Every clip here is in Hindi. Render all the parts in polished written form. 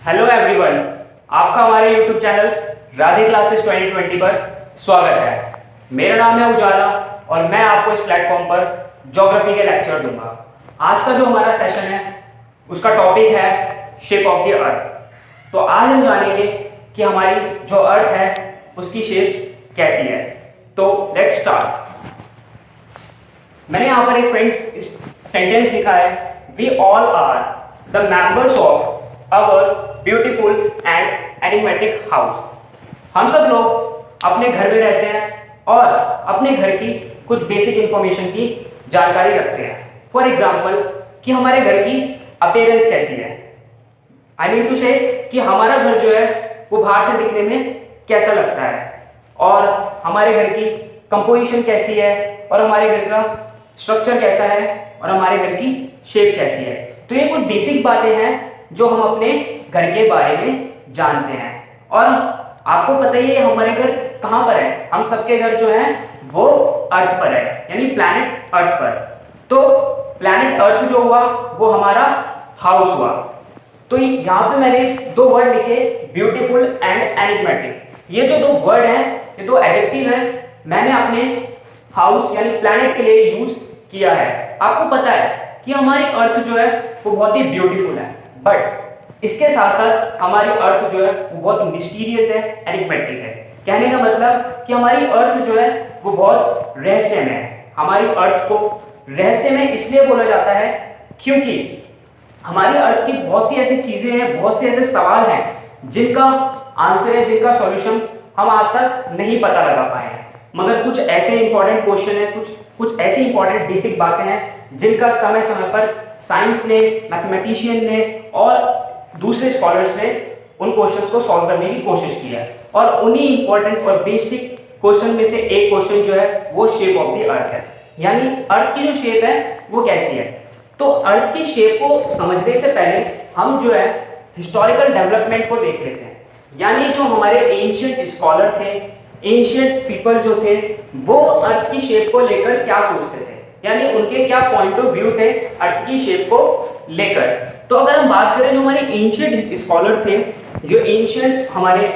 हेलो एवरीवन, आपका हमारे यूट्यूब चैनल राधे क्लासेस 2020 पर स्वागत है। मेरा नाम है उजाला और मैं आपको इस प्लेटफॉर्म पर ज्योग्राफी के लेक्चर दूंगा। आज का जो हमारा सेशन है उसका टॉपिक है शेप ऑफ द अर्थ। तो आज हम जानेंगे कि हमारी जो अर्थ है उसकी शेप कैसी है। तो लेट्स स्टार्ट। मैंने यहाँ पर एक फ्रेंड्स सेंटेंस लिखा है, we all are the members of our beautiful and animatic house. हम सब लोग अपने घर में रहते हैं और अपने घर की कुछ बेसिक इंफॉर्मेशन की जानकारी रखते हैं। फॉर एग्जाम्पल कि हमारे घर की अपीयरेंस कैसी है, आई मीन टू से कि हमारा घर जो है वो बाहर से दिखने में कैसा लगता है, और हमारे घर की कंपोजिशन कैसी है, और हमारे घर का स्ट्रक्चर कैसा है, और हमारे घर की शेप कैसी है। तो ये कुछ बेसिक बातें हैं जो हम अपने घर के बारे में जानते हैं। और आपको पता ही है हमारे घर कहाँ पर है, हम सबके घर जो है वो अर्थ पर है, यानी प्लैनेट अर्थ पर। तो प्लैनेट अर्थ जो हुआ वो हमारा हाउस हुआ। तो यहाँ पे मैंने दो वर्ड लिखे, ब्यूटीफुल एंड एनिमेटिक। ये जो दो वर्ड हैं, ये दो एडजेक्टिव है, मैंने अपने हाउस यानी प्लैनेट के लिए यूज किया है। आपको पता है कि हमारी अर्थ जो है वो बहुत ही ब्यूटीफुल है, बट इसके साथ साथ हमारी अर्थ जो है वो बहुत मिस्टीरियस है, एनिग्मेटिक है। कहने का मतलब कि हमारी अर्थ जो है वो बहुत रहस्यमय है। हमारी अर्थ को रहस्यमय इसलिए बोला जाता है क्योंकि हमारी अर्थ की बहुत सी ऐसी चीजें हैं, बहुत से ऐसे सवाल हैं जिनका आंसर है, जिनका सॉल्यूशन हम आज तक नहीं पता लगा पाए हैं। मगर कुछ ऐसे इंपॉर्टेंट क्वेश्चन है, कुछ ऐसी इंपॉर्टेंट बेसिक बातें हैं जिनका समय समय पर साइंस ने, मैथमेटिशियन ने और दूसरे स्कॉलर्स ने उन क्वेश्चंस को सॉल्व करने की कोशिश की है। और उन्हीं इंपॉर्टेंट और बेसिक क्वेश्चन में से एक क्वेश्चन जो है वो शेप ऑफ द अर्थ है, यानी अर्थ की जो शेप है वो कैसी है। तो अर्थ की शेप को समझने से पहले हम जो है हिस्टोरिकल डेवलपमेंट को देख लेते हैं, यानी जो हमारे एंशिएंट स्कॉलर थे, एंशिएंट पीपल जो थे, वो अर्थ की शेप को लेकर क्या सोचते थे, यानी उनके क्या पॉइंट ऑफ व्यू थे अर्थ की शेप को लेकर। तो अगर हम बात करें जो हमारे एंशिएंट स्कॉलर थे, जो एंशिएंट हमारे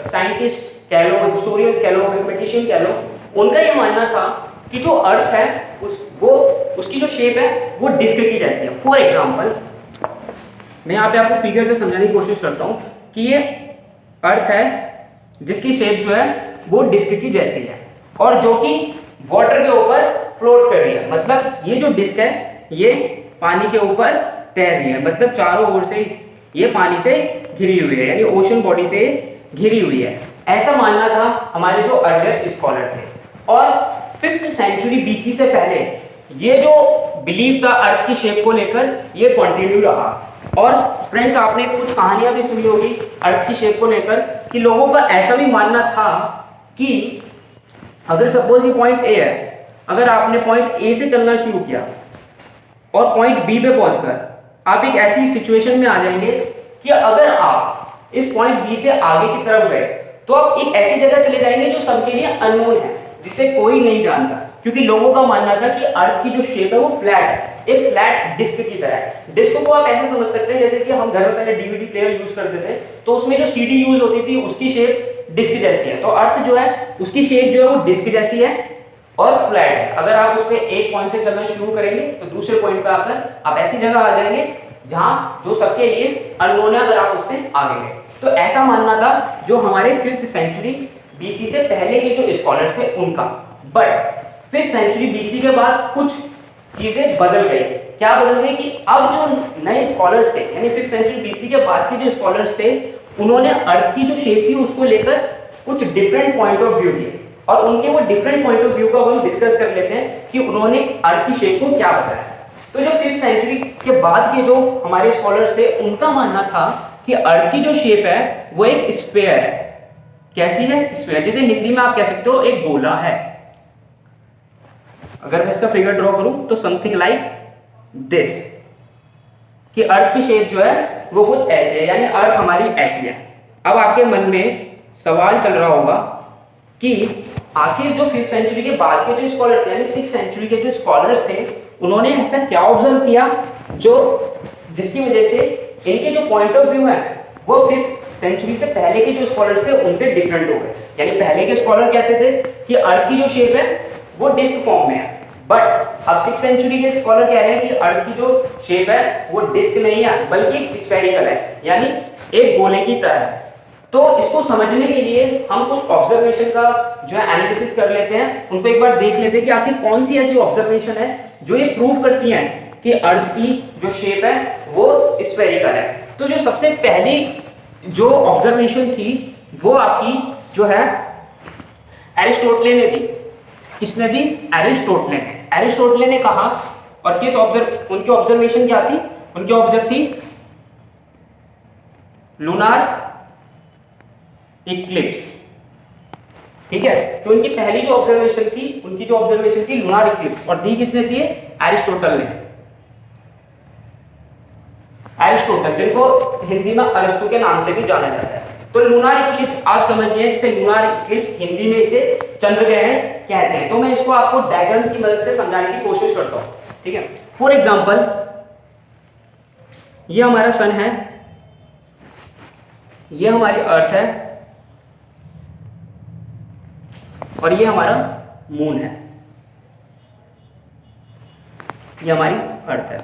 साइंटिस्ट कह लो, हिस्टोरियंस कह लो, मैथमेटिशियन कह लो, उनका ये मानना था कि जो अर्थ है उसकी जो शेप है वो डिस्क की जैसी है। फॉर एग्जांपल मैं यहाँ पे आपको फिगर से समझाने की कोशिश करता हूँ कि ये अर्थ है जिसकी शेप जो है वो डिस्क की जैसी है और जो कि वाटर के ऊपर फ्लोट कर रही है। मतलब ये जो डिस्क है ये पानी के ऊपर तैर रही है, मतलब चारों ओर से ये पानी से घिरी हुई है, यानी ओशन बॉडी से घिरी हुई है। ऐसा मानना था हमारे जो अर्लियर स्कॉलर थे। और 5th सेंचुरी बीसी से पहले ये जो बिलीव था अर्थ की शेप को लेकर ये कंटिन्यू रहा। और फ्रेंड्स आपने कुछ कहानियां भी सुनी होगी अर्थ की शेप को लेकर कि लोगों का ऐसा भी मानना था कि अगर सपोज ये पॉइंट ए है, अगर आपने पॉइंट ए से चलना शुरू किया और पॉइंट बी पे पहुंचकर आप एक ऐसी सिचुएशन में आ जाएंगे कि अगर आप इस पॉइंट बी से आगे की तरफ गए तो आप एक ऐसी जगह चले जाएंगे जो सबके लिए अननोन है, जिसे कोई नहीं जानता। क्योंकि लोगों का मानना था कि अर्थ की जो शेप है वो फ्लैट है, एक फ्लैट डिस्क की तरह है। डिस्क को आप ऐसे समझ सकते हैं जैसे कि हम घर में पहले डीवीडी प्लेयर यूज करते थे तो उसमें जो सीडी यूज होती थी उसकी शेप डिस्क जैसी है। तो अर्थ जो है उसकी शेप जो है वो डिस्क जैसी है और फ्लैट है। अगर आप उस पे एक पॉइंट से चलना शुरू करेंगे तो दूसरे पॉइंट पे आकर आप ऐसी जगह आ जाएंगे जहां जो सबके लिए अननोन है अगर आप उससे आगे गए। तो ऐसा मानना था जो हमारे 5th सेंचुरी बीसी से पहले के जो स्कॉलर्स थे उनका। बट 5th सेंचुरी बीसी के बाद कुछ चीजें बदल गई। क्या बदल गई कि अब जो नए स्कॉलर्स थे, यानी 5th सेंचुरी बीसी के बाद के जो स्कॉलर्स थे, उन्होंने अर्थ की जो शेप थी उसको लेकर कुछ डिफरेंट पॉइंट ऑफ व्यू दिए। और उनके वो डिफरेंट पॉइंट ऑफ व्यू को हम डिस्कस कर लेते हैं कि उन्होंने अर्थ की शेप को क्या बताया। तो जो 5th सेंचुरी के बाद के जो हमारे स्कॉलर्स थे उनका मानना था कि अर्थ की जो शेप है वो एक स्फीयर है। कैसी है? स्फीयर। जैसे हिंदी में आप कह सकते हो एक गोला है। अगर मैं इसका फिगर ड्रॉ करूं तो समथिंग लाइक दिस, कि अर्थ की शेप जो है वो कुछ ऐसे है, यानी अर्थ हमारी ऐसी है। अब आपके मन में सवाल चल रहा होगा कि आखिर जो 5th सेंचुरी के बाद के जो स्कॉलर थे, यानी 6th सेंचुरी के जो स्कॉलर्स थे, उन्होंने ऐसा क्या ऑब्जर्व किया जो जिसकी वजह से इनके जो पॉइंट ऑफ व्यू है वो 5th सेंचुरी से पहले के जो स्कॉलर्स थे उनसे डिफरेंट हो गए। यानी पहले के स्कॉलर कहते थे कि अर्थ की जो शेप है वो डिस्क फॉर्म में है, बट अब 6th सेंचुरी के स्कॉलर कह रहे हैं कि अर्थ की जो शेप है वो डिस्क नहीं है बल्कि स्फेरिकल है, यानी एक गोले की तरह है। तो इसको समझने के लिए हम कुछ ऑब्जर्वेशन का जो है एनालिसिस कर लेते हैं, उनको एक बार देख लेते हैं कि आखिर कौन सी ऐसी ऑब्जर्वेशन है जो ये प्रूव करती हैं कि अर्थ की जो शेप है वो स्फेरिकल है। तो जो सबसे पहली जो ऑब्जर्वेशन थी वो आपकी जो है एरिस्टोटले ने दी। किसने दी? एरिस्टोटले ने। एरिस्टोटले ने कहा, और उनकी ऑब्जर्वेशन क्या थी? उनकी ऑब्जर्व थी लूनार इक्लिप्स। ठीक है, तो उनकी पहली जो ऑब्जर्वेशन थी लूनार इक्लिप्स, और दी किसने दी? एरिस्टोटल ने। एरिस्टोटल, जिनको हिंदी में अरिस्टो के नाम से भी जाना जाता है। तो लूनार इक्लिप्स आप समझिए, जिसे लूनार इक्लिप्स हिंदी में इसे चंद्र ग्रहण कहते हैं। तो मैं इसको आपको डायग्राम की मदद से समझाने की कोशिश करता हूं। ठीक है, फॉर एग्जांपल ये हमारा सन है, ये हमारी अर्थ है, और ये हमारा मून है। ये हमारी अर्थ है,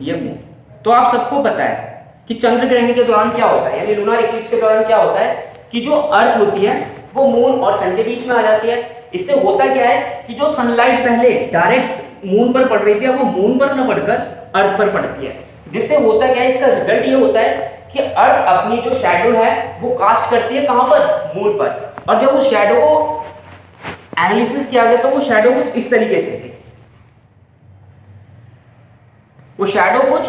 ये मून। तो आप सबको पता है कि चंद्र ग्रहण के दौरान क्या होता है, यानी लूनार इक्लिप्स के दौरान क्या होता है कि जो अर्थ होती है वो मून और सन के बीच में आ जाती है। इससे होता क्या है कि जो सनलाइट पहले डायरेक्ट मून पर पड़ रही थी, अब वो मून पर न पड़कर अर्थ पर पड़ती है। जिससे होता क्या है, इसका रिजल्ट ये होता है कि अर्थ अपनी जो शैडो है वो कास्ट करती है कहां पर? मून पर। और जब उस शैडो को एनालिसिस किया गया तो वो शैडो कुछ इस तरीके से थी, वो शैडो कुछ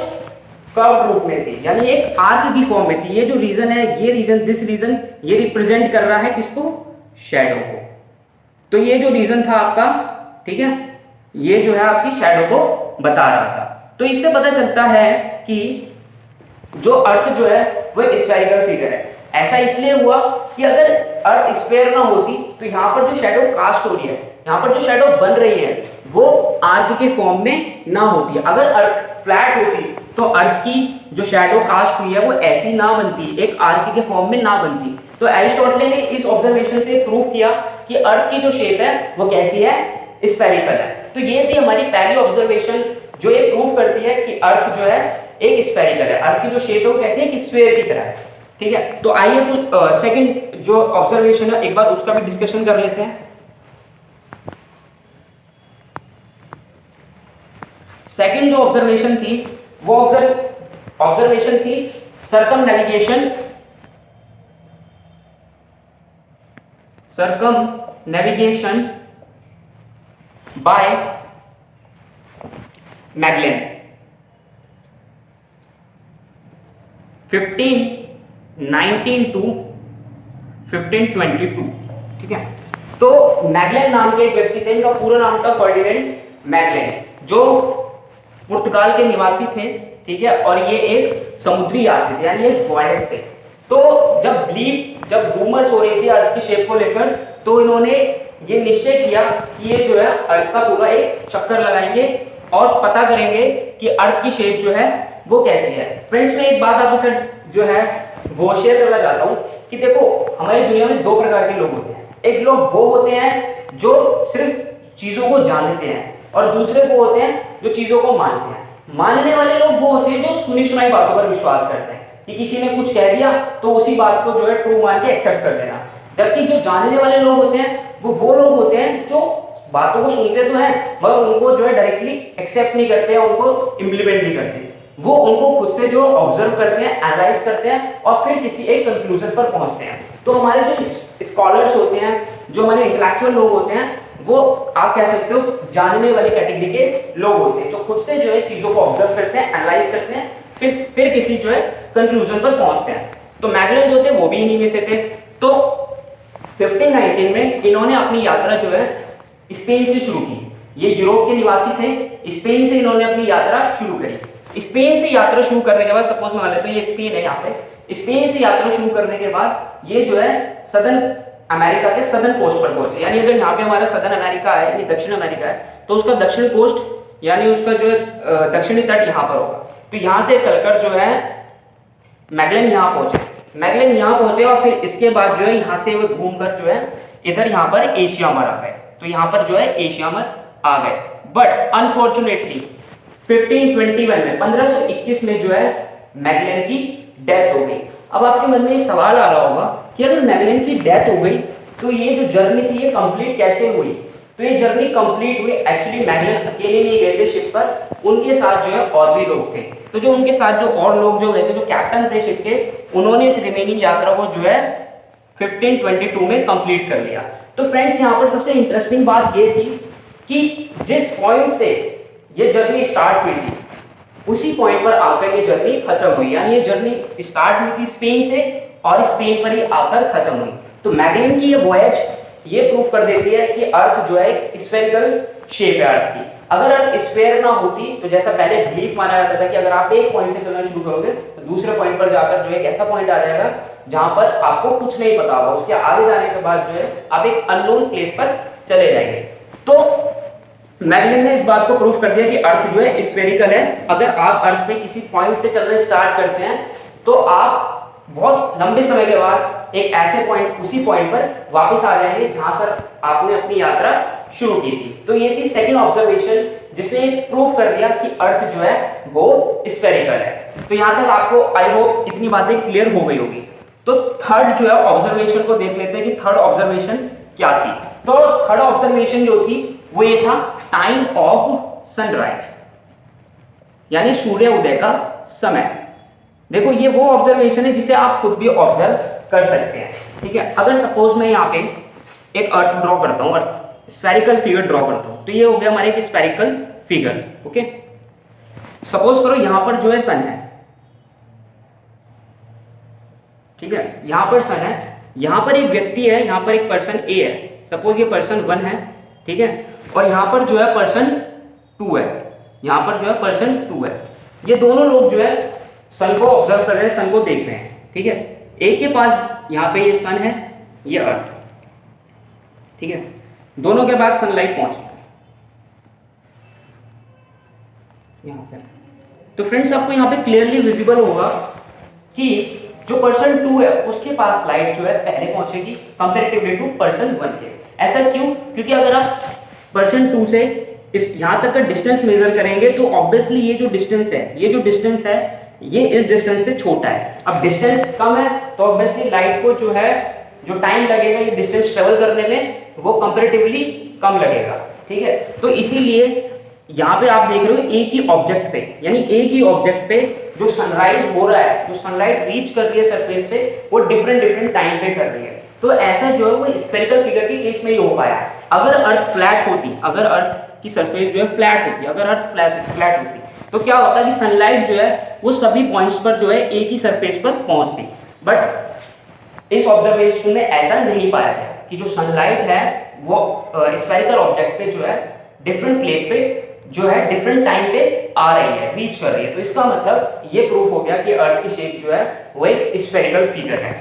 कर्व रूप में थी, यानी एक आर्क की फॉर्म में थी। ये जो रीजन है, ये रीजन, दिस रीजन, ये रिप्रेजेंट कर रहा है किसको? शैडो को। तो ये जो रीजन था आपका, ठीक है, ये जो है आपकी शैडो को बता रहा था। तो इससे पता चलता है कि जो अर्थ जो है वो स्फेरिकल फिगर है। ऐसा इसलिए हुआ कि अगर अर्थ स्फेयर ना होती तो यहाँ पर जो शैडो कास्ट हो रही है, यहाँ पर जो शैडो बन रही है वो आर्क के फॉर्म में ना होती। अगर अर्थ फ्लैट होती तो अर्थ की जो शैडो कास्ट हुई है वो ऐसी ना बनती, एक आर्क के फॉर्म में ना बनती। तो एरिस्टोटल ने इस ऑब्जर्वेशन से प्रूव किया कि अर्थ की जो शेप है वो कैसी है? स्फेरिकल है। तो ये थी हमारी पहली ऑब्जर्वेशन जो ये प्रूव करती है कि अर्थ जो है एक स्फेरिकल है। अर्थ की जो शेप है वो कैसी है? कि स्फीयर की तरह है। ठीक है, तो आइए कुछ सेकंड जो ऑब्जर्वेशन है एक बार उसका भी डिस्कशन कर लेते हैं। सेकंड जो ऑब्जर्वेशन थी वो ऑब्जर्वेशन थी circumnavigation बाय मैगलेन 1519 टू 1522। ठीक है, तो मैगलेन नाम के एक व्यक्ति थे, इनका पूरा नाम था फर्डिनेंड मैगलेन, जो पुर्तगाल के निवासी थे। ठीक है, और ये एक समुद्री यात्री थे, यानी एक वॉयज थे। तो जब रूमर्स हो रही थी अर्थ की शेप को लेकर, तो इन्होंने ये निश्चय किया कि ये जो है अर्थ का पूरा एक चक्कर लगाएंगे और पता करेंगे कि अर्थ की शेप जो है वो कैसी है। फ्रेंड्स, मैं एक बात आपके साथ जो है वो शेयर करना चाहता हूँ कि देखो, हमारी दुनिया में दो प्रकार के लोग होते हैं। एक लोग वो होते हैं जो सिर्फ चीजों को जानते हैं, और दूसरे वो होते हैं जो चीजों को मानते हैं। मानने वाले लोग वो होते हैं जो सुनी सुनाई बातों पर विश्वास करते हैं कि किसी ने कुछ कह दिया तो उसी बात को जो है ट्रू मान के एक्सेप्ट कर लेना। जबकि जो जानने वाले लोग होते हैं वो लोग होते हैं जो बातों को सुनते तो हैं मगर उनको जो है डायरेक्टली एक्सेप्ट नहीं करते हैं, उनको इम्प्लीमेंट नहीं करते। वो उनको खुद से जो ऑब्जर्व करते हैं, एनालाइज करते हैं और फिर किसी एक कंक्लूजन पर पहुंचते हैं। तो हमारे जो स्कॉलर्स होते हैं, जो हमारे इंटेलेक्चुअल लोग होते हैं, वो आप कह सकते हो जानने वाली कैटेगरी के लोग होते हैं, जो खुद से जो है चीजों को ऑब्जर्व करते हैं, एनालाइज करते हैं, फिर किसी जो है कंक्लूजन पर पहुंचते हैं। तो मैगलेन जो थे वो भी इन्हीं में से थे। तो 1519 में इन्होंने अपनी यात्रा जो है स्पेन से शुरू की। ये यूरोप के निवासी थे, स्पेन से इन्होंने अपनी यात्रा शुरू करी। स्पेन से यात्रा शुरू करने के बाद, सपोज मान लेते हैं ये स्पेन है, यहाँ पे स्पेन से यात्रा शुरू करने के बाद ये जो है सदर्न अमेरिका के सदर्न कोस्ट पर पहुंचे। यानी अगर यहाँ पे हमारा सदर्न अमेरिका है यानी दक्षिण अमेरिका है, तो उसका दक्षिण कोस्ट यानी उसका जो है दक्षिणी तट यहाँ पर होगा। तो यहाँ से चलकर जो है मैगलन यहाँ पहुंचे, मैगलन यहाँ पहुंचे और फिर इसके बाद जो है यहाँ से वो घूमकर जो है इधर यहाँ पर एशिया में आ गए। तो यहाँ पर जो है एशिया में आ गए। बट अनफॉर्चुनेटली 1521 में 1521 में जो है मैगलन की डेथ हो गई। अब आपके मन में ये सवाल आ रहा होगा कि अगर मैगलन की डेथ हो गई तो ये जो जर्नी थी ये कंप्लीट कैसे हुई? तो ये जर्नी कंप्लीट हुई, एक्चुअली मैगलन अकेले नहीं गए थे शिप पर, उनके साथ जो है और भी लोग थे। तो जो उनके साथ जो और लोग जो गए थे, जो कैप्टन थे शिप के, उन्होंने इस रिमेनिंग यात्रा को जो है 1522 में कंप्लीट कर लिया। तो फ्रेंड्स यहाँ पर सबसे इंटरेस्टिंग बात ये थी कि जिस पॉइंट से ये जर्नी स्टार्ट हुई थी उसी पॉइंट पर आकर ये जर्नी खत्म हुई। यानी ये जर्नी स्टार्ट हुई थी स्पेन से और स्पेन पर ही आकर खत्म हुई। तो मैगलन की ये वॉयज ये प्रूफ कर देती है कि अर्थ जो है एक स्फेरिकल शेप है अर्थ की। अगर अर्थ स्फेयर ना होती तो जैसा पहले बिलीफ माना जाता था कि अगर आप एक पॉइंट से चलना शुरू करोगे तो दूसरे पॉइंट पर जाकर जो है एक ऐसा पॉइंट आ जाएगा जहां पर आपको कुछ नहीं पता होगा, उसके आगे जाने के बाद जो है आप एक अननोन प्लेस पर चले जाएंगे। तो मैगलन ने इस बात को प्रूफ कर दिया कि अर्थ जो है स्फेरिकल है। अगर आप अर्थ पे किसी पॉइंट से चलना स्टार्ट करते हैं तो आप बहुत लंबे समय के बाद एक ऐसे पॉइंट, उसी पॉइंट पर वापस आ जाएंगे जहां से आपने अपनी यात्रा शुरू की थी। तो ये थी सेकंड ऑब्जर्वेशन जिसने ये प्रूफ कर दिया कि अर्थ जो है वो स्फेरिकल है। तो यहां तक आपको आई होप इतनी बातें क्लियर हो गई होगी। तो थर्ड जो है ऑब्जर्वेशन को देख लेते हैं कि थर्ड ऑब्जर्वेशन क्या थी। तो थर्ड ऑब्जर्वेशन जो थी वो ये था टाइम ऑफ सनराइज, यानी सूर्य उदय का समय। देखो ये वो ऑब्जर्वेशन है जिसे आप खुद भी ऑब्जर्व कर सकते हैं। ठीक है, अगर सपोज मैं यहाँ पे एक अर्थ ड्रॉ करता हूँ, अर्थ स्फेरिकल फिगर ड्रॉ करता हूँ, तो ये हो गया हमारे एक स्फेरिकल फिगर। ओके, सपोज करो यहाँ पर जो है सन है। ठीक है, यहाँ पर सन है, यहाँ पर एक व्यक्ति है, यहाँ पर एक पर्सन ए है, सपोज ये पर्सन 1 है। ठीक है, और यहाँ पर जो है पर्सन 2 है, यहाँ पर जो है पर्सन 2 है। ये दोनों लोग जो है सन को ऑब्जर्व कर रहे हैं, सन को देख रहे हैं। ठीक है, एक के पास यहाँ पे ये सन है, ये अर्थ। ठीक है, दोनों के पास सनलाइट पहुंच यहाँ पे। तो फ्रेंड्स आपको यहाँ पे क्लियरली विजिबल होगा कि जो पर्सन 2 है उसके पास लाइट जो है पहले पहुंचेगी कंपैरेटिवली टू पर्सन 1 के। ऐसा क्यों? क्योंकि अगर आप पर्सन 2 से इस यहाँ तक का डिस्टेंस मेजर करेंगे तो ऑब्वियसली ये जो डिस्टेंस है, ये जो डिस्टेंस है ये इस डिस्टेंस से छोटा है। अब डिस्टेंस कम है तो ऑब्वियसली लाइट को जो है जो टाइम लगेगा ये डिस्टेंस ट्रेवल करने में वो कंपैरेटिवली कम लगेगा। ठीक है, तो इसीलिए यहाँ पे आप देख रहे हो एक ही ऑब्जेक्ट पे, यानी एक ही ऑब्जेक्ट पे जो सनराइज हो रहा है, जो सनलाइट रीच कर रही है सरफेस पे, वो डिफरेंट टाइम पे कर रही है। तो ऐसा जो है वो स्फेरिकल फिगर के केस में ही हो पाया। अगर अर्थ फ्लैट होती, अगर अर्थ की सरफेस जो है फ्लैट होती, अगर अर्थ फ्लैट होती तो क्या होता है कि सनलाइट जो है वो सभी पॉइंट्स पर जो है एक ही सरफेस पर पहुंचती। बट इस ऑब्जर्वेशन में ऐसा नहीं पाया गया कि जो सनलाइट है वो स्फेरिकल ऑब्जेक्ट पे जो है डिफरेंट प्लेस पे जो है डिफरेंट टाइम पे आ रही है, रीच कर रही है। तो इसका मतलब ये प्रूफ हो गया कि अर्थ की शेप जो है वो एक स्फेरिकल फिगर है।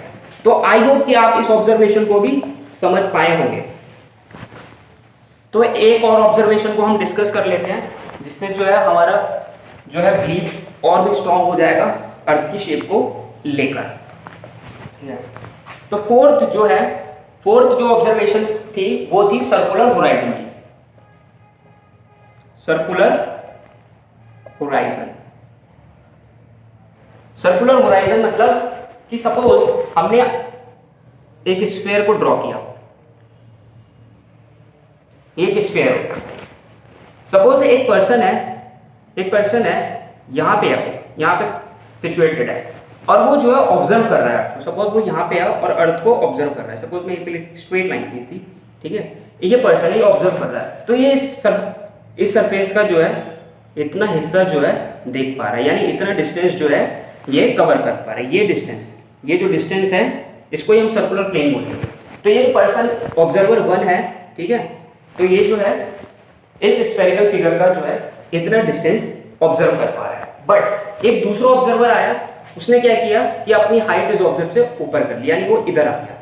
तो आई होप कि आप इस ऑब्जर्वेशन को भी समझ पाए होंगे। तो एक और ऑब्जर्वेशन को हम डिस्कस कर लेते हैं जिससे जो है हमारा जो है बिलीफ और भी स्ट्रॉन्ग हो जाएगा अर्थ की शेप को लेकर। तो फोर्थ जो ऑब्जर्वेशन थी वो थी सर्कुलर होराइजन की। सर्कुलर होराइजन, सर्कुलर होराइजन मतलब कि सपोज हमने एक स्फीयर को ड्रॉ किया, एक स्फीयर, सपोज एक पर्सन है यहाँ पे सिचुएटेड है और वो जो है ऑब्जर्व कर रहा है। तो सपोज वो यहाँ पे है और अर्थ को ऑब्जर्व कर रहा है। सपोज मैं पहले स्ट्रेट लाइन खींच थी, ठीक है, ये पर्सन है, ये ऑब्जर्व कर रहा है। तो ये इस सरफेस का जो है इतना हिस्सा जो है देख पा रहा है, यानी इतना डिस्टेंस जो है ये कवर कर पा रहा है। ये जो डिस्टेंस है इसको ही हम सर्कुलर प्लेन बोलेंगे। तो ये पर्सन ऑब्जर्वर 1 है, ठीक है, तो ये जो है इस स्फेरिकल फिगर का जो है इतना डिस्टेंस ऑब्जर्व कर पा रहा है। बट एक दूसरा ऑब्जर्वर आया, उसने क्या किया कि अपनी हाइट इस ऑब्जेक्ट से ऊपर कर लिया, यानी वो इधर आ गया।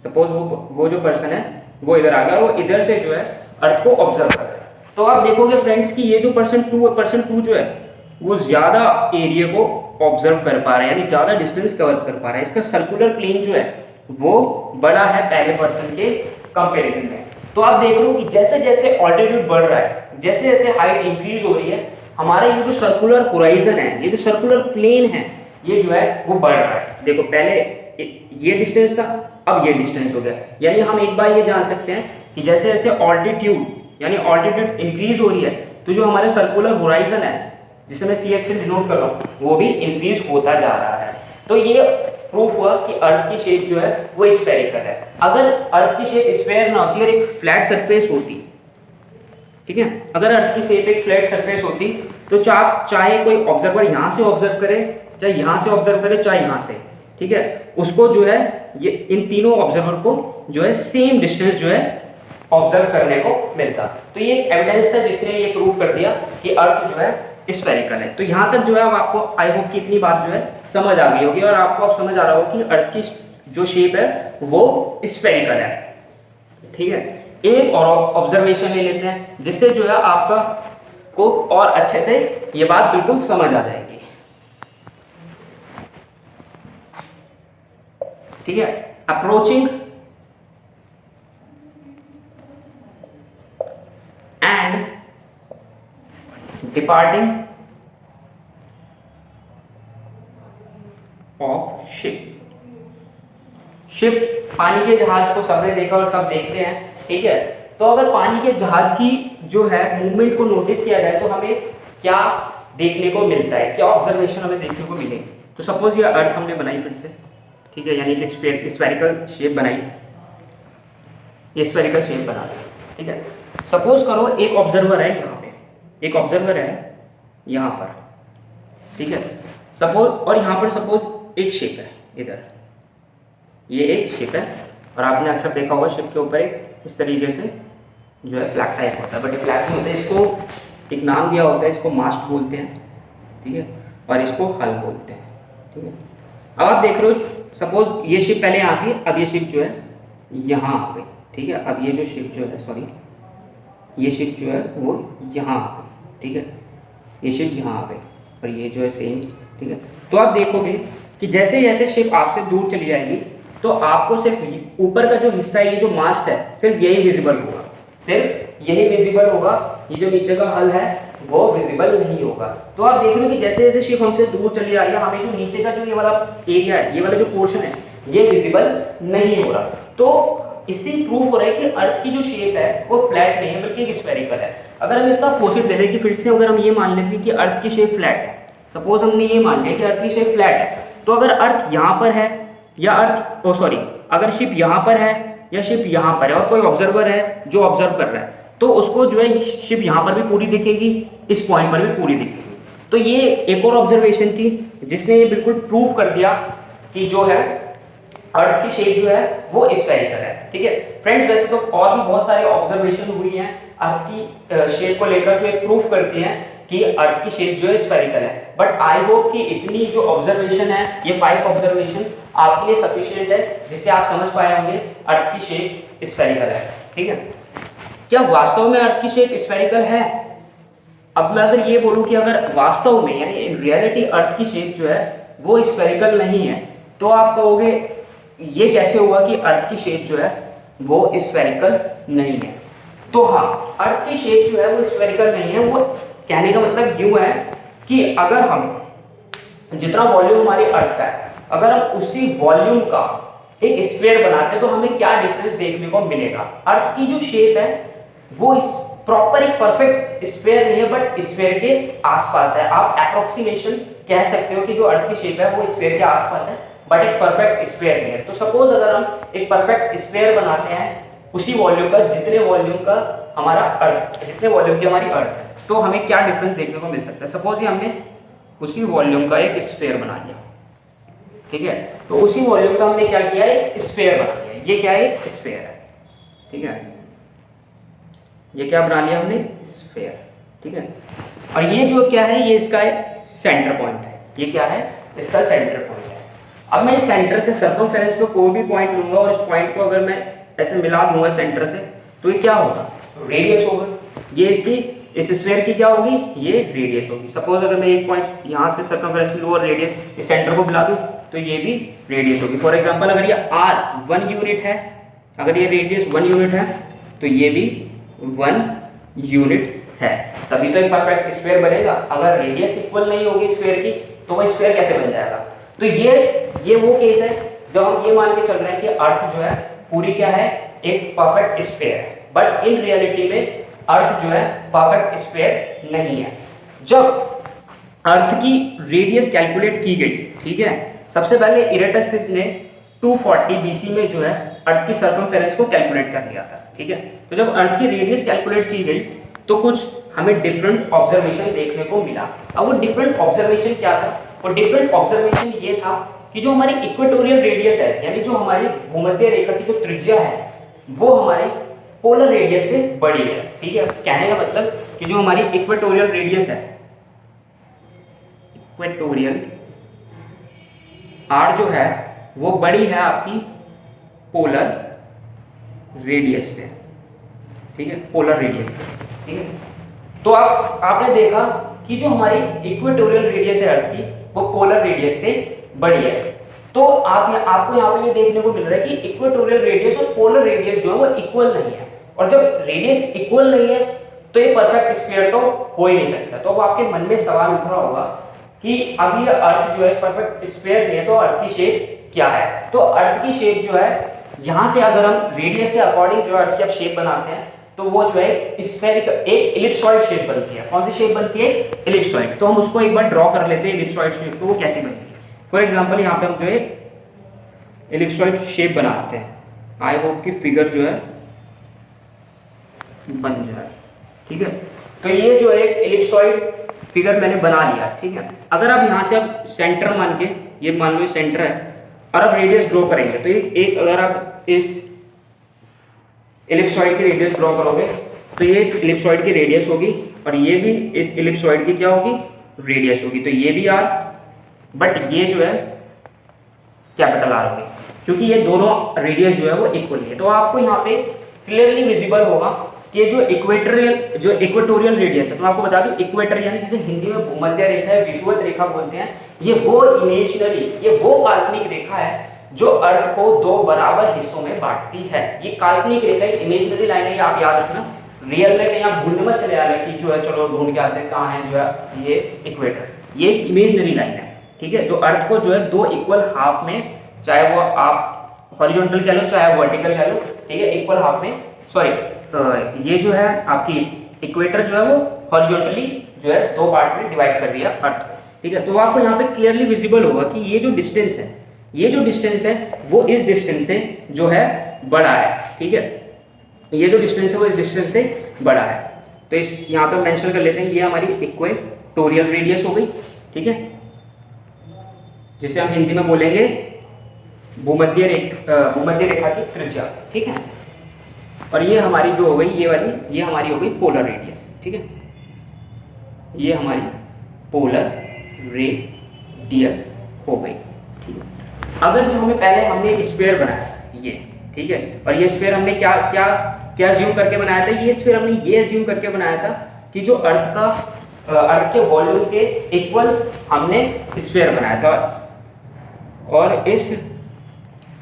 सपोज वो जो पर्सन है वो इधर आ गया और वो इधर से जो है अर्थ को ऑब्जर्व कर रहा है। तो आप देखोगे फ्रेंड्स कि ये जो पर्सन 2 जो है वो ज़्यादा एरिया को ऑब्जर्व कर पा रहा है, यानी ज़्यादा डिस्टेंस कवर कर पा रहा है। इसका सर्कुलर प्लेन जो है वो बड़ा है पहले पर्सन के कंपैरिजन में। तो आप देख लो कि जैसे जैसे ऑल्टीट्यूड बढ़ रहा है, जैसे जैसे हाइट इंक्रीज हो रही है, हमारा ये जो सर्कुलर होराइजन है, ये जो सर्कुलर प्लेन है, ये जो है वो बढ़ रहा है। देखो पहले ये डिस्टेंस था, अब ये डिस्टेंस हो गया। यानी हम एक बार ये जान सकते हैं कि जैसे जैसे ऑल्टीट्यूड यानी ऑल्टीट्यूड इंक्रीज हो रही है, तो जो हमारे सर्कुलर होराइजन है, जिसे मैं CH से डिनोट कर रहा हूँ, वो भी इंक्रीज होता जा रहा है। तो ये प्रूफ हुआ कि अर्थ की शेप जो है वो स्फेरिकल है। अगर अर्थ की शेप स्फेयर ना होती और एक फ्लैट सरफेस होती, ठीक है, अगर अर्थ की शेप एक फ्लैट सरफेस होती, तो चाहे कोई ऑब्जर्वर यहाँ से ऑब्जर्व करे, चाहे यहाँ से ऑब्जर्व करे, चाहे यहाँ से, ठीक है, उसको जो है ये इन तीनों ऑब्जर्वर को जो है सेम डिस्टेंस जो है ऑब्जर्व करने को मिलता। तो ये एक एविडेंस था जिसने ये प्रूव कर दिया कि अर्थ जो है स्फेरिकल है। तो यहाँ तक जो है अब आपको आई होप कि इतनी बात जो है समझ आ गई होगी और आपको अब समझ आ रहा होगा कि अर्थ की जो शेप है वो स्फेरिकल है। ठीक है, एक और ऑब्जर्वेशन ले लेते हैं जिससे जो है आपका को और अच्छे से ये बात बिल्कुल समझ आ जाएगी। ठीक है, approaching and departing of ship. Ship पानी के जहाज को सबने देखा और सब देखते हैं। ठीक है, तो अगर पानी के जहाज की जो है मूवमेंट को नोटिस किया जाए तो हमें क्या देखने को मिलता है, क्या ऑब्जर्वेशन हमें देखने को मिलेगी। तो सपोज ये अर्थ हमने बनाई फिर से, ठीक है, यानी कि स्फेरिकल शेप बनाई, ये स्फेरिकल शेप बना दी। ठीक है, सपोज करो एक ऑब्जर्वर है यहाँ पे, एक ऑब्जर्वर है यहाँ पर, ठीक है, सपोज, और यहाँ पर सपोज एक शिप है इधर, ये एक शिप है और आपने अक्सर देखा होगा शिप के ऊपर एक इस तरीके से जो है फ्लैग टाइप होता है, बट ये फ्लैग नहीं होता, इसको एक नाम दिया होता है, इसको मास्ट बोलते हैं। ठीक है, और इसको हल बोलते हैं। ठीक है, अब आप देख रहे हो सपोज ये शिप पहले यहाँ थी, अब ये शिप जो है यहाँ आ गई। ठीक है, अब ये जो शिप जो है, सॉरी, ये शिप जो है वो यहाँ आ गई। ठीक है, ये शिप यहाँ आ गई और ये जो है सेम। ठीक है, तो आप देखोगे कि जैसे जैसे शिप आपसे दूर चली जाएगी तो आपको सिर्फ ऊपर का जो हिस्सा है, ये जो मास्ट है, सिर्फ यही विजिबल होगा, सिर्फ यही विजिबल होगा, ये जो नीचे का हल है वो विजिबल नहीं होगा। तो आप देख रहे हो कि जैसे जैसे शिप हमसे दूर चली आ रही है, हमें जो नीचे का जो ये वाला एरिया है, ये वाला जो पोर्शन है, ये विजिबल नहीं हो रहा। तो इससे प्रूफ हो रहा है कि अर्थ की जो शेप है वो फ्लैट नहीं है बल्कि एक स्फेरिकल है। अगर हम इसका अपोजिट ले लें कि फिर से अगर हम ये मान लेते हैं कि अर्थ की शेप फ्लैट है, सपोज हमने ये मान लिया कि अर्थ की शेप फ्लैट है, तो अगर अर्थ यहाँ पर है या अर्थ सॉरी अगर शिप यहाँ पर है या शिप यहाँ पर है और कोई ऑब्जर्वर है जो ऑब्जर्व कर रहा है, तो उसको जो है शिप यहाँ पर भी पूरी दिखेगी, इस पॉइंट पर भी पूरी दिखेगी। तो ये एक और ऑब्जर्वेशन थी जिसने ये बिल्कुल प्रूव कर दिया कि जो है अर्थ की शेप जो है वो स्फेरिकल है। ठीक है फ्रेंड्स, वैसे तो और भी बहुत सारे ऑब्जर्वेशन हुई हैं अर्थ की शेप को लेकर जो एक प्रूफ करती हैं कि अर्थ की शेप जो है स्फेरिकल है, बट आई होप कि इतनी जो ऑब्जर्वेशन है, ये 5 ऑब्जर्वेशन आपके लिए सफिशिएंट है जिससे आप समझ पाए होंगे अर्थ की शेप स्फेरिकल है। ठीक है, क्या वास्तव में अर्थ की शेप स्फेरिकल है? अब मैं अगर ये बोलूं कि अगर वास्तव में यानी इन रियलिटी अर्थ की शेप जो है वो स्फेरिकल नहीं है, तो आप कहोगे ये कैसे हुआ कि अर्थ की शेप जो है वो स्फेरिकल नहीं है। तो हाँ, अर्थ की शेप जो है वो स्फेरिकल नहीं है। वो कहने का मतलब यूं है कि अगर हम जितना वॉल्यूम हमारी अर्थ का है, अगर हम उसी वॉल्यूम का एक स्फीयर बनाते हैं तो हमें क्या डिफरेंस देखने को मिलेगा। अर्थ की जो शेप है वो इस प्रॉपर एक परफेक्ट स्फीयर नहीं है, बट स्फीयर के आसपास है। आप अप्रोक्सीमेशन कह सकते हो कि जो अर्थ की शेप है वो स्फीयर के आसपास है, बट एक परफेक्ट स्फीयर नहीं है। तो सपोज अगर हम एक परफेक्ट स्फीयर बनाते हैं उसी वॉल्यूम का, जितने वॉल्यूम का हमारा अर्थ, जितने वॉल्यूम की हमारी अर्थ है, तो हमें क्या डिफरेंस देखने को मिल सकता है। सपोज ये हमने उसी वॉल्यूम का एक स्फीयर बना लिया, ठीक है, तो उसी वॉल्यूम का हमने क्या किया, एक स्फीयर बना लिया। ये क्या है, एक स्फीयर है। ठीक है, ये क्या बना लिया हमने, स्फीयर। ठीक है, और ये जो क्या है, ये इसका सेंटर पॉइंट है। ये क्या है, इसका सेंटर पॉइंट है। अब मैं इस सेंटर से सर्कमफेरेंस पे कोई भी पॉइंट लूंगा और इस पॉइंट को अगर मैं ऐसे मिला दूंगा सेंटर से, तो ये क्या होगा, रेडियस होगा। ये इसकी इस स्फीयर की क्या होगी, ये रेडियस होगी। सपोज अगर मैं एक पॉइंट यहाँ से सर्कमफ्रेंस लूँ और रेडियस इस सेंटर को बुला दूँ तो ये भी रेडियस होगी। फॉर एग्जांपल अगर ये r 1 यूनिट है, अगर ये रेडियस 1 यूनिट है तो ये भी 1 यूनिट है, तभी तो एक परफेक्ट स्फीयर बनेगा। अगर रेडियस इक्वल नहीं होगी स्फीयर की तो वो स्फीयर कैसे बन जाएगा। तो ये वो केस है जब हम ये मान के चल रहे हैं कि अर्थ जो है पूरी क्या है, एक परफेक्ट स्फीयर है, बट इन रियलिटी में अर्थ जो है परफेक्ट स्फीयर नहीं है। जब अर्थ की रेडियस कैलकुलेट की गई, ठीक है, सबसे पहले इरेटस ने 240 BC में जो है अर्थ की सर्कमफेरेंस को कैलकुलेट कर लिया था, ठीक है। तो जब अर्थ की रेडियस कैलकुलेट की गई तो कुछ हमें डिफरेंट ऑब्जर्वेशन देखने को मिला। अब वो डिफरेंट ऑब्जर्वेशन क्या था, वो डिफरेंट ऑब्जर्वेशन ये था कि जो हमारी इक्वेटोरियल रेडियस है, यानी जो हमारी भूमध्य रेखा की जो त्रिज्या है वो हमारी पोलर रेडियस से बड़ी है, ठीक है। कहने का मतलब कि जो हमारी इक्वेटोरियल रेडियस है, इक्वेटोरियल आर जो है वो बड़ी है आपकी पोलर रेडियस से, ठीक है, पोलर रेडियस से, ठीक है। तो आपने देखा कि जो हमारी इक्वेटोरियल रेडियस है अर्थ की वो पोलर रेडियस से बड़ी है। तो आपको यहाँ पे ये देखने को मिल रहा है कि इक्वेटोरियल रेडियस और पोलर रेडियस जो है वो इक्वल नहीं है, और जब रेडियस इक्वल नहीं है तो ये परफेक्ट स्फीयर तो हो ही नहीं सकता। तो अब आपके मन में सवाल उठ रहा होगा कि अब ये अर्थ जो है परफेक्ट स्फीयर नहीं है तो अर्थ की शेप क्या है। तो अर्थ की शेप जो है यहाँ से अगर हम रेडियस के अकॉर्डिंग जो अर्थ की अब शेप बनाते हैं तो वो जो है स्फेरिकल एक इलिप्सॉइड शेप बनती है। कौन सी शेप बनती है, इलिप्सॉइड। तो हम उसको एक बार ड्रॉ कर लेते हैं इलिप्सॉइड शेप को, वो कैसे बनती है। फॉर एग्जांपल यहाँ पे हम जो है इलिप्सॉइड शेप बनाते हैं, आई होप की फिगर जो है बन जाए, ठीक है। तो ये जो है इलिप्सॉइड फिगर मैंने बना लिया, ठीक है। अगर आप यहाँ से अब सेंटर मान के, ये मान लो सेंटर है और अब रेडियस ड्रॉ करेंगे तो एक अगर आप इस इलिप्सॉइड की रेडियस ड्रॉ करोगे तो ये इस इलिप्सॉइड की रेडियस होगी और ये भी इस इलिप्सॉइड की क्या होगी, रेडियस होगी। तो ये भी आर, बट ये जो है कैपिटल आर होगी, क्योंकि ये दोनों रेडियस जो है वो इक्वल है। तो आपको यहाँ पे क्लियरली विजिबल होगा कि ये जो इक्वेटोरियल रेडियस है, तो मैं आपको बता दूं इक्वेटर यानी जिसे हिंदी में भूमध्य रेखा है, विषुवत रेखा बोलते हैं, ये वो इमेजिनरी, ये वो काल्पनिक रेखा है जो अर्थ को दो बराबर हिस्सों में बांटती है। ये काल्पनिक रेखा, इमेजिनरी लाइन है, ये आप याद रखना। रियल में कहीं आप ढूंढने मत चले आ रहे कि जो है चलो ढूंढ के आते हैं कहाँ है जो है ये इक्वेटर, ये एक इमेजिनरी लाइन है, ठीक है, जो अर्थ को जो है दो इक्वल हाफ में, चाहे वो आप हॉरिजॉन्टल कह लो चाहे वर्टिकल कह लो, ठीक है, इक्वल हाफ में, सॉरी ये जो है आपकी इक्वेटर जो है वो हॉरिजॉन्टली जो है दो पार्ट में डिवाइड कर दिया अर्थ, ठीक है। तो आपको यहाँ पे क्लियरली विजिबल होगा कि ये जो डिस्टेंस है, ये जो डिस्टेंस है वो इस डिस्टेंस से जो है बड़ा है, ठीक है, ये जो डिस्टेंस है वो इस डिस्टेंस से बड़ा है। तो इस यहाँ पे मेंशन कर लेते हैं, ये हमारी इक्वेटोरियल रेडियस हो गई, ठीक है, जिसे हम हिंदी में बोलेंगे भूमध्य रेखा की त्रिज्या, ठीक है। और ये हमारी जो हो गई ये वाली, ये हमारी हो गई पोलर रेडियस, ठीक है, ये हमारी पोलर रेडियस हो गई, ठीक है। अगर जो हमें पहले हमने एक स्फीयर बनाया ये, ठीक है, और ये स्फीयर हमने क्या क्या क्या अज्यूम करके बनाया था, ये स्फीयर हमने ये अज्यूम करके बनाया था कि जो अर्थ के वॉल्यूम के इक्वल हमने स्फीयर बनाया था, और इस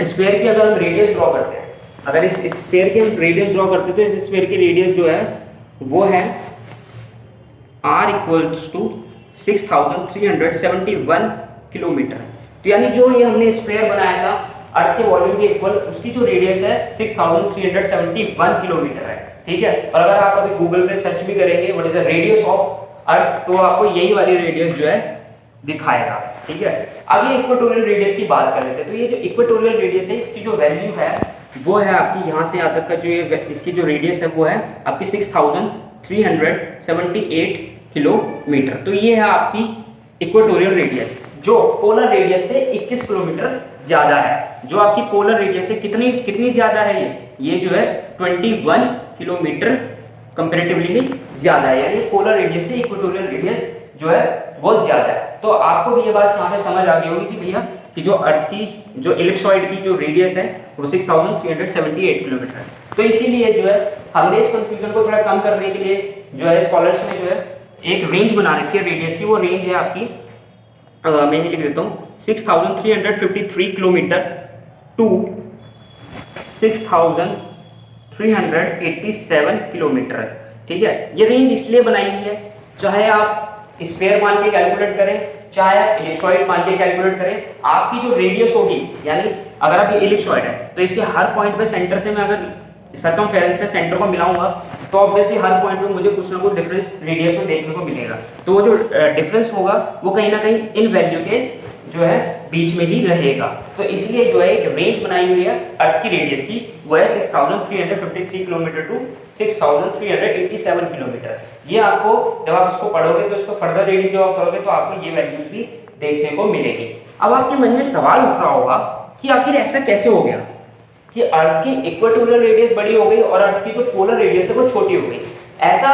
स्फीयर की अगर हम रेडियस ड्रॉ करते हैं, अगर इस स्फीयर की हम रेडियस ड्रॉ करते हैं तो इस स्फीयर की रेडियस जो है वो है r = 6371 किलोमीटर। तो यानी जो ये हमने स्फीयर बनाया था अर्थ के वॉल्यूम के इक्वल, उसकी जो रेडियस है 6371 किलोमीटर है, ठीक है। और अगर आप अभी गूगल पे सर्च भी करेंगे what is the radius of earth, तो आपको यही वाली रेडियस जो है दिखाएगा, ठीक है। अब ये इक्वेटोरियल रेडियस की बात कर लेते हैं। तो ये जो इक्वेटोरियल रेडियस है इसकी जो वैल्यू है वो है आपकी यहाँ से यहाँ तक का जो ये इसकी जो रेडियस है वो है आपकी 6378 किलोमीटर। तो ये है आपकी इक्वेटोरियल रेडियस, जो पोलर रेडियस से 21 किलोमीटर ज्यादा है। जो आपकी पोलर रेडियस से कितनी ज्यादा है ये जो है 21 किलोमीटर कंपैरेटिवली में ज्यादा है, यानी पोलर रेडियस से इक्वेटोरियल रेडियस जो है वो ज्यादा है। तो आपको भी ये बात यहाँ से समझ आ गई होगी कि भैया कि जो अर्थ की जो इलिप्सॉइड की जो रेडियस है वो 6378 किलोमीटर है। तो इसीलिए जो है हमने इस कंफ्यूजन को थोड़ा कम करने के लिए जो है स्कॉलर्स ने जो है एक रेंज बना रखी है रेडियस की। वो रेंज है आपकी मैं ये लिख देता हूँ 6353 किलोमीटर टू 6387 किलोमीटर। ठीक है, ये रेंज इसलिए बनाई हुई है, चाहे आप स्फीयर मान के कैलकुलेट करें, चाहे आप एलिप्सॉइड मान के कैलकुलेट करें, आपकी जो रेडियस होगी, यानी अगर आप ये एलिप्सॉइड है तो इसके हर पॉइंट पे सेंटर से मैं अगर सर्कमफेरेंस से सेंटर को मिलाऊंगा तो ऑब्वियसली हर पॉइंट पे मुझे कुछ ना कुछ डिफरेंस रेडियस में देखने को मिलेगा। तो वो जो डिफरेंस होगा वो कहीं ना कहीं इन वैल्यू के जो है बीच में ही रहेगा। तो इसलिए जो है एक रेंज बनाई हुई है अर्थ की रेडियस की, वो है 6353 किलोमीटर टू 6387 किलोमीटर। ये आपको जब आप इसको पढ़ोगे तो इसको फर्दर रीडिंग जब आप करोगे तो आपको ये वैल्यूज भी देखने को मिलेगी। अब आपके मन में सवाल उठ रहा होगा कि आखिर ऐसा कैसे हो गया कि अर्थ की इक्वेटोरियल रेडियस बड़ी हो गई और अर्थ की जो पोलर रेडियस है वो छोटी हो गई। ऐसा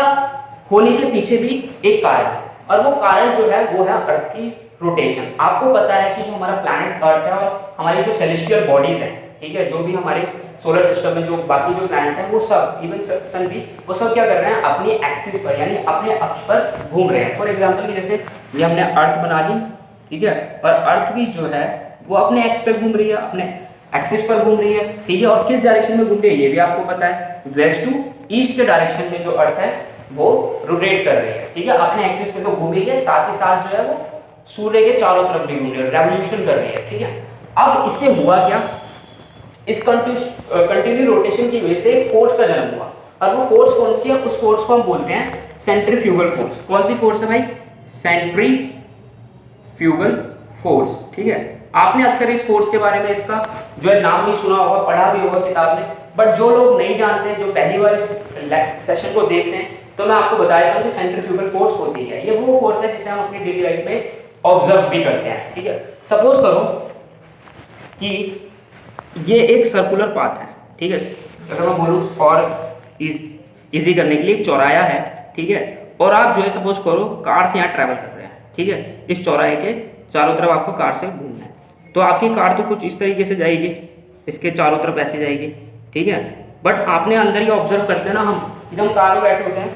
होने के पीछे भी एक कारण है, और वो कारण जो है वो है अर्थ की रोटेशन। आपको पता है कि जो हमारा प्लैनेट अर्थ है और हमारी जो सेलेस्टियल बॉडीज हैं, ठीक है, जो भी हमारे सोलर सिस्टम में जो बाकी जो प्लैनेट है वो सब, इवन सन भी, वो सब क्या कर रहे हैं, अपनी एक्सिस पर यानी अपने अक्ष पर घूम रहे हैं। फॉर एग्जाम्पल जैसे ये हमने अर्थ बना ली, ठीक है, और अर्थ भी जो है वो अपने एक्स पे घूम रही है, अपने एक्सिस पर घूम रही है, ठीक है। और किस डायरेक्शन में घूम रही है ये भी आपको पता है, वेस्ट टू ईस्ट के डायरेक्शन में जो अर्थ है वो रोटेट कर रही है, ठीक है, अपने एक्सिस पे तो घूम रही है, साथ ही साथ जो है वो सूर्य के चारों तरफ भी घूम रही है, रेवोल्यूशन कर रही है, ठीक है। अब इससे हुआ क्या, इस कंटिन्यू रोटेशन की वजह से एक फोर्स का जन्म हुआ, और वो फोर्स कौन सी है, उस फोर्स को हम बोलते हैं सेंट्रीफ्यूगल फोर्स। कौन सी फोर्स है भाई, सेंट्रीफ्यूगल फोर्स, ठीक है। आपने अक्सर इस फोर्स के बारे में इसका जो है नाम नहीं सुना होगा, पढ़ा भी होगा किताब में, बट जो लोग नहीं जानते, जो पहली बार इस सेशन को देखते हैं, तो मैं आपको बता देता हूँ कि सेंट्रीफ्यूगल फोर्स होती है, ये वो फोर्स है जिसे हम अपनी डेली लाइफ में ऑब्जर्व भी करते हैं, ठीक है। सपोज करो कि ये एक सर्कुलर पाथ है, ठीक है, अगर मैं बोलूँ और इजी करने के लिए एक चौराया है, ठीक है, और आप जो है सपोज करो कार से यहाँ ट्रैवल कर रहे हैं, ठीक है, इस चौराहे के चारों तरफ आपको कार से घूमना है, तो आपकी कार तो कुछ इस तरीके से जाएगी, इसके चारों तरफ ऐसे जाएगी, ठीक है। बट आपने अंदर ही ऑब्जर्व करते हैं ना हम, जब हम कार में बैठे होते हैं,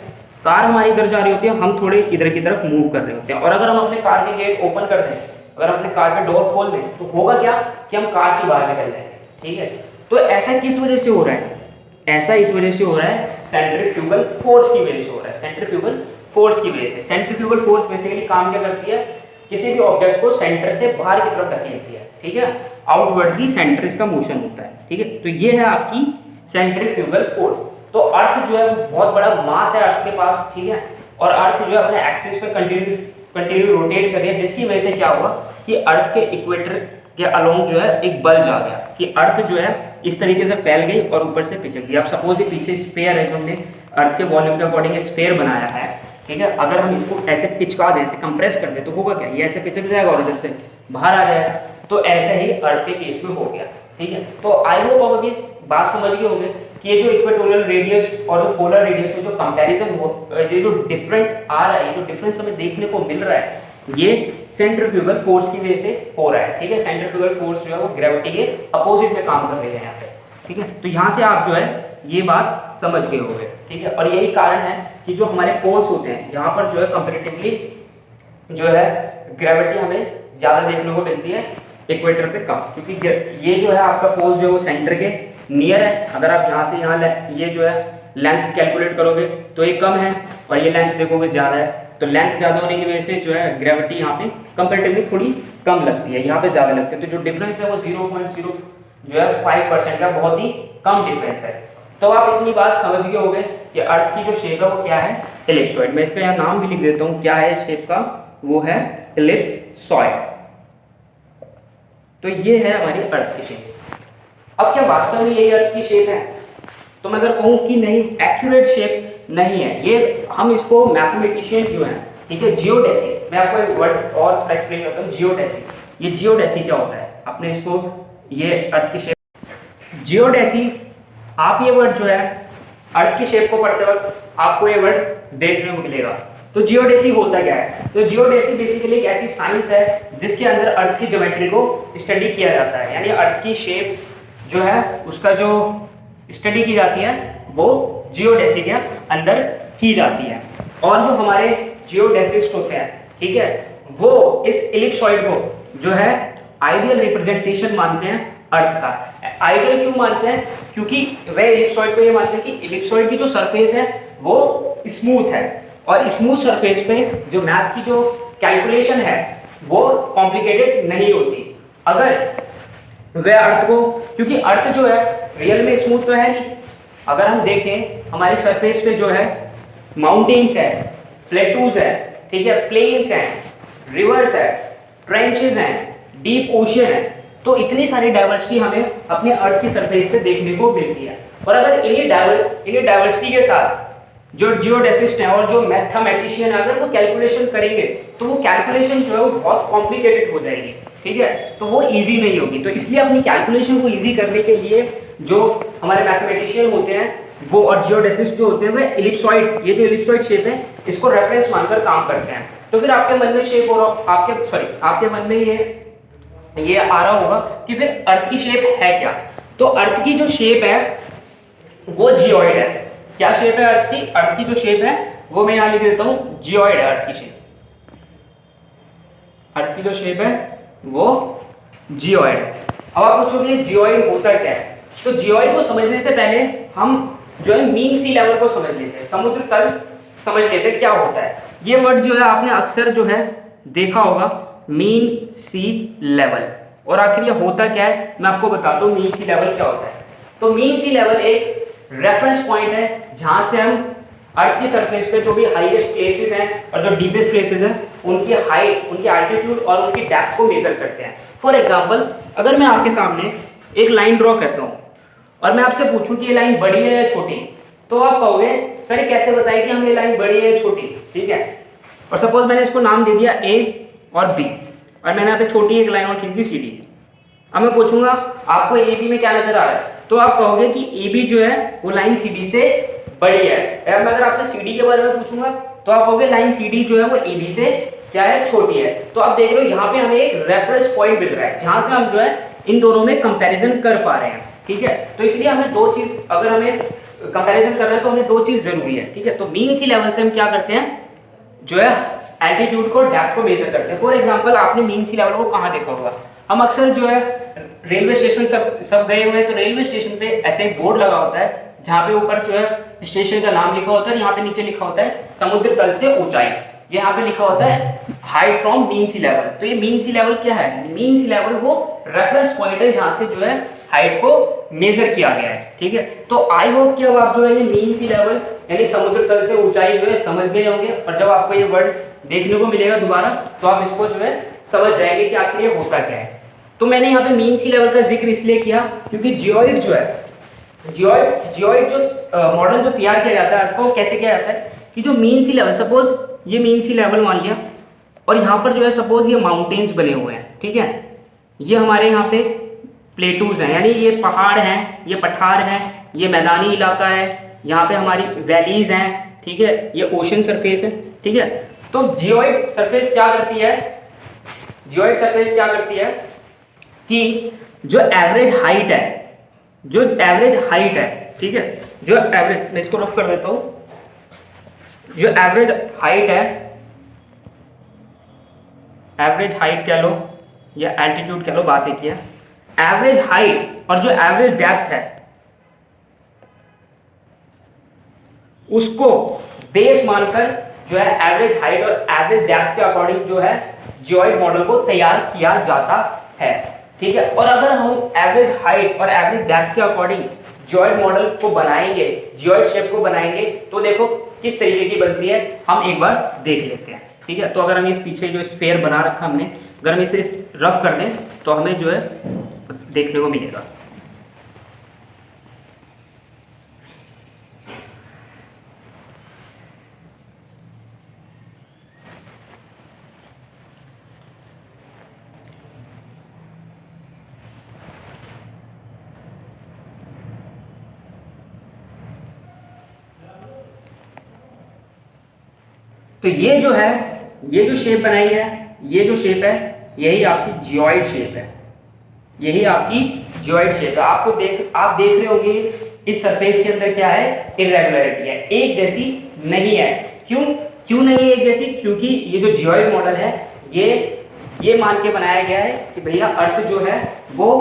कार हमारी इधर जा रही होती है, हम थोड़े इधर की तरफ मूव कर रहे होते हैं, और अगर हम अपने कार के गेट ओपन कर दें, अगर अपने कार का डोर खोल दें, तो होगा क्या कि हम कार से बाहर निकल जाएंगे, ठीक है। तो ऐसा किस वजह से हो रहा है, ऐसा इस वजह से हो रहा है सेंट्रीफ्यूगल फोर्स की वजह से हो रहा है, सेंट्रीफ्यूगल फोर्स की वजह से। सेंट्रीफ्यूगल फोर्स बेसिकली काम क्या करती है, किसी भी ऑब्जेक्ट को सेंटर से बाहर की तरफ धकेलती है, ठीक है, आउटवर्डली सेंटर इसका मोशन होता है, ठीक है। तो ये है आपकी सेंट्रीफ्यूगल फोर्स। तो अर्थ जो है बहुत बड़ा मास है अर्थ के पास, ठीक है, और अर्थ जो है अपने एक्सिस पे कंटिन्यू रोटेट कर रही है, जिसकी वजह से क्या हुआ कि अर्थ के इक्वेटर के अलोंग जो है एक बल्ज आ गया कि अर्थ जो है इस तरीके से फैल गई और ऊपर से पिचक गई। अब सपोज ये पीछे स्फीयर है जो हमने अर्थ के वॉल्यूम के अकॉर्डिंग स्फीयर बनाया है, ठीक है, अगर हम इसको ऐसे पिचका दें, ऐसे कंप्रेस कर दें, तो होगा क्या, ये ऐसे पिचक जाएगा और इधर से बाहर आ जाएगा। तो ऐसे ही अर्थ के केस में हो गया, ठीक है। तो आई होप अब अभी बात समझ गए होंगे कि ये जो इक्वेटोरियल रेडियस और जो पोलर रेडियस में जो कंपैरिजन हो, ये जो डिफरेंट आ रहा है, जो डिफरेंस हमें देखने को मिल रहा है, ये सेंट्रीफ्यूगल फोर्स की वजह से हो रहा है, ठीक है। सेंट्रीफ्यूगल फोर्स जो है वो ग्रेविटी के अपोजिट में काम कर रही है यहाँ पे, ठीक है। तो यहाँ से आप जो है ये बात समझ गए होंगे, ठीक है। और यही कारण है कि जो हमारे पोल्स होते हैं यहाँ पर जो है कंपैरेटिवली जो है ग्रेविटी हमें ज्यादा देखने को मिलती है, इक्वेटर पे कम, क्योंकि ये जो है आपका पोल जो है वो सेंटर के नियर है। अगर आप यहाँ से यहाँ ये जो है लेंथ कैलकुलेट करोगे तो ये कम है, और ये लेंथ देखोगे ज्यादा है, तो लेंथ ज्यादा होने की वजह से जो है ग्रेविटी यहाँ पे कंपैरेटिवली थोड़ी कम लगती है, यहाँ पे ज्यादा लगती है। तो जो डिफरेंस है वो 0.0 जो है 5% का बहुत ही कम डिफरेंस है। तो आप इतनी बात समझ गए होंगे कि अर्थ की जो शेप है वो क्या है, एलिप्सॉइड। मैं इसका यहाँ नाम भी लिख देता हूँ, क्या है शेप का, वो है एलिप्सॉइड। तो ये है हमारी अर्थ की शेप। अब क्या वास्तव में यही अर्थ की शेप है, तो मैं अगर कहूँ कि नहीं, एक्यूरेट शेप नहीं है ये, हम इसको मैथमेटिशियन जो है, ठीक है, जियोडेसी, मैं आपको एक वर्ड और थोड़ा एक्सप्लेन करता हूँ, जियोडेसी। ये जियोडेसी क्या होता है, आपने इसको ये अर्थ की शेप, जियोडेसी, आप ये वर्ड जो है अर्थ की शेप को पढ़ते वक्त आपको ये वर्ड देखने को मिलेगा। तो जियोडेसी होता क्या है, तो जियोडेसी बेसिकली एक ऐसी साइंस है जिसके अंदर अर्थ की ज्योमेट्री को स्टडी किया जाता है, यानी अर्थ की शेप जो है उसका जो स्टडी की जाती है वो जियोडेसिक के अंदर की जाती है। और जो हमारे जियोडेसिक्स होते हैं, ठीक है, वो इस इलिप्सॉइड को जो है आइडियल रिप्रेजेंटेशन मानते हैं अर्थ का। आइडियल क्यों मानते हैं? क्योंकि वे इलिप्सॉइड को ये मानते हैं कि इलिप्सॉइड की जो सरफेस है वो स्मूथ है, और स्मूथ सरफेस पे जो मैथ की जो कैलकुलेशन है वो कॉम्प्लिकेटेड नहीं होती। अगर वह अर्थ को, क्योंकि अर्थ जो है रियल में स्मूथ तो है नहीं, अगर हम देखें हमारी सरफेस पे जो है माउंटेन्स है, प्लेटूज है, ठीक है, प्लेन्स हैं, रिवर्स है, ट्रेंचेस हैं, डीप ओशियन है, तो इतनी सारी डाइवर्सिटी हमें अपने अर्थ की सरफेस पे देखने को मिलती है। और अगर इन्हीं डाइवर्सिटी के साथ जो जियोडेसिस्ट है और जो मैथमेटिशियन अगर वो कैलकुलेशन करेंगे तो वो कैलकुलेशन जो है वो बहुत कॉम्प्लिकेटेड हो जाएगी, ठीक है, तो वो इजी नहीं होगी। तो इसलिए अपनी कैलकुलेशन को इजी करने के लिए जो हमारे मैथमेटिशियन होते हैं वो और जियोडेसिस्ट जो होते हैं वे इलिप्सॉइड, ये जो इलिप्सॉइड शेप है इसको रेफरेंस मानकर काम करते हैं। तो फिर आपके मन में शेप और आपके मन में ये आ रहा होगा कि फिर अर्थ की शेप है क्या? तो अर्थ की जो शेप है वो जियोइड है। क्या शेप है अर्थ की? अर्थ की जो शेप है वो मैं यहां लिख देता हूं, जियोइड है अर्थ की शेप। अर्थ की जो शेप है वो जियोइड है। अब आप पूछोगे जियोइड होता क्या है? तो जियोइड को समझने से पहले हम जो है मीन सी लेवल को समझ लेते हैं, समुद्र तल समझ लेते हैं क्या होता है। ये वर्ड जो है आपने अक्सर जो है देखा होगा, मीन सी लेवल। और आखिर ये होता क्या है मैं आपको बताता हूँ, मीन सी लेवल क्या होता है। तो मीन सी लेवल एक रेफरेंस पॉइंट है जहां से हम अर्थ की सरफेस पे जो भी हाईएस्ट प्लेसेस हैं और जो डीपेस्ट प्लेसेस हैं उनकी हाइट, उनकी एल्टीट्यूड और उनकी डेप्थ को मेजर करते हैं। फॉर एग्जांपल, अगर मैं आपके सामने एक लाइन ड्रॉ करता हूँ और मैं आपसे पूछूं कि ये लाइन बड़ी है या छोटी, तो आप कहोगे सर ये कैसे बताएं कि हम ये लाइन बड़ी है या छोटी, ठीक है। और सपोज मैंने इसको नाम दे दिया ए और बी, और मैंने यहाँ पे छोटी एक लाइन और खींच दी सी डी। अब मैं पूछूंगा आपको ए बी में क्या नजर आ रहा है, तो आप कहोगे कि ए बी जो है वो लाइन सी डी से बड़ी है। अब मैं अगर आपसे सी डी के बारे में पूछूंगा तो आप कहोगे लाइन सी डी जो है वो ए बी से क्या है, छोटी है। तो आप देख रहे हो यहाँ पे हमें एक रेफरेंस पॉइंट मिल रहा है जहां से हम जो है इन दोनों में कंपैरिजन कर पा रहे हैं, ठीक है। तो इसलिए हमें दो चीज, अगर हमें कंपैरिजन कर रहे हैं तो हमें दो चीज जरूरी है, ठीक है। तो मीन सी लेवल से हम क्या करते हैं, जो है एल्टीट्यूड को, डेप्थ को मेजर करते हैं। फॉर एग्जांपल, आपने मीन सी लेवल को कहाँ देखा होगा? हम अक्सर जो है रेलवे स्टेशन सब गए हुए हैं, तो रेलवे स्टेशन पे ऐसे एक बोर्ड लगा होता है जहाँ पे ऊपर जो है स्टेशन का नाम लिखा होता है, यहाँ पे नीचे लिखा होता है समुद्र तल से ऊंचाई, ये यहाँ पे लिखा होता है height from mean sea level. तो ये मीन सी लेवल क्या है? मीन सी लेवल वो रेफरेंस पॉइंट है जहाँ से जो है हाइट को मेजर किया गया है, ठीक है। तो आई होप कि अब आप जो है ये मीन सी लेवल यानी समुद्र तल से ऊंचाई जो है समझ गए होंगे, और जब आपको ये वर्ड देखने को मिलेगा दोबारा तो आप इसको जो है समझ जाएंगे कि आखिर ये होता क्या है। तो मैंने यहाँ पे मीन सी लेवल का जिक्र इसलिए किया क्योंकि जियोइड जो है, जियोइड जो मॉडल जो तैयार किया जाता है आपको कैसे किया जाता है कि जो मीन सी लेवल, सपोज ये मीन सी लेवल मान लिया और यहाँ पर जो है सपोज ये माउंटेन्स बने हुए हैं, ठीक है, ये हमारे यहाँ पे प्लेटूज हैं, यानी ये पहाड़ हैं, ये पठार हैं, ये मैदानी इलाका है, यहाँ पे हमारी वैलीज हैं, ठीक है, ये ओशन सरफेस है, ठीक है। तो जियोइड सरफेस क्या करती है, जियोइड सरफेस क्या करती है कि जो एवरेज हाइट है, जो एवरेज हाइट है, ठीक है, जो एवरेज, मैं इसको रफ कर देता हूँ, जो एवरेज हाइट है, एवरेज हाइट कह लो या एल्टीट्यूड कह लो, बात एक है, एवरेज हाइट और जो एवरेज डेप्थ है उसको बेस मानकर जो है एवरेज हाइट और एवरेज डेप्थ के अकॉर्डिंग जो है जियोइड मॉडल को तैयार किया जाता है, ठीक है। और अगर हम एवरेज हाइट और एवरेज डेप्थ के अकॉर्डिंग जियोइड मॉडल को बनाएंगे, जियोइड शेप को बनाएंगे, तो देखो किस तरीके की बनती है, हम एक बार देख लेते हैं, ठीक है। तो अगर हम इस पीछे जो स्फीयर बना रखा हमने, अगर हम इसे रफ कर दें तो हमें जो है देखने को मिलेगा। तो ये जो है, ये जो शेप बनाई है, ये जो शेप है, यही आपकी जियोइड शेप है, यही आपकी जियोइड शेप है। आप देख रहे होंगे इस सरफेस के अंदर क्या है, इरेगुलरिटी है, एक जैसी नहीं है। क्यों नहीं है एक जैसी? क्योंकि ये जो जियोइड मॉडल है ये मान के बनाया गया है कि भैया अर्थ जो है वो